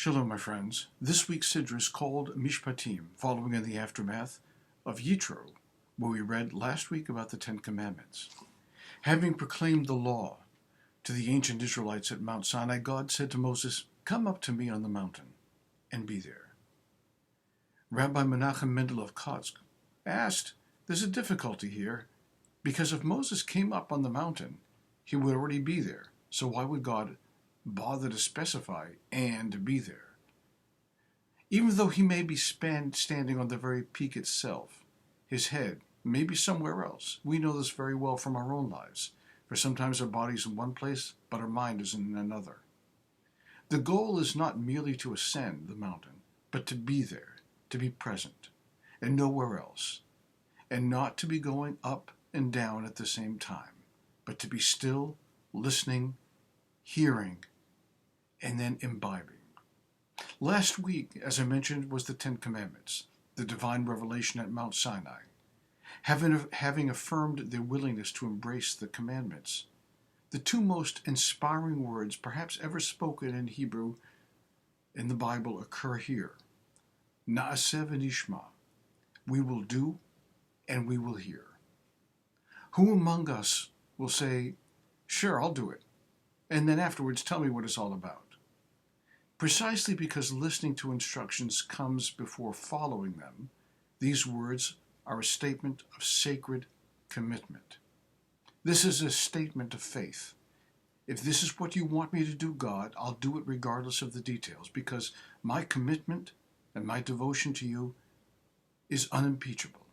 Shalom, my friends. This week's Sidra is called Mishpatim, following in the aftermath of Yitro, where we read last week about the Ten Commandments. Having proclaimed the law to the ancient Israelites at Mount Sinai, God said to Moses, "Come up to me on the mountain and be there." Rabbi Menachem Mendel of Kotsk asked, "There's a difficulty here, because if Moses came up on the mountain, he would already be there. So why would God bother to specify and be there? Even though he may be standing on the very peak itself, his head may be somewhere else. We know this very well from our own lives, for sometimes our body's in one place, but our mind is in another. The goal is not merely to ascend the mountain, but to be there, to be present, and nowhere else, and not to be going up and down at the same time, but to be still, listening, hearing, and then imbibing. Last week, as I mentioned, was the Ten Commandments, the divine revelation at Mount Sinai. Having affirmed their willingness to embrace the commandments, the two most inspiring words perhaps ever spoken in Hebrew in the Bible occur here. Na'aseh v'nishma, we will do and we will hear. Who among us will say, "Sure, I'll do it," and then afterwards tell me what it's all about? Precisely because listening to instructions comes before following them, these words are a statement of sacred commitment. This is a statement of faith. If this is what you want me to do, God, I'll do it regardless of the details, because my commitment and my devotion to you is unimpeachable,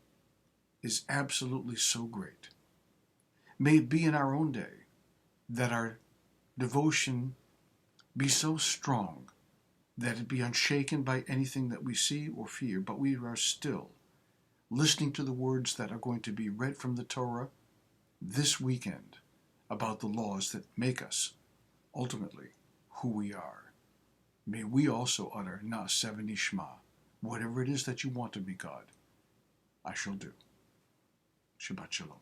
is absolutely so great. May it be in our own day that our devotion be so strong that it be unshaken by anything that we see or fear, but we are still listening to the words that are going to be read from the Torah this weekend about the laws that make us ultimately who we are. May we also utter Na'aseh v'nishma, whatever it is that you want to be, God, I shall do. Shabbat Shalom.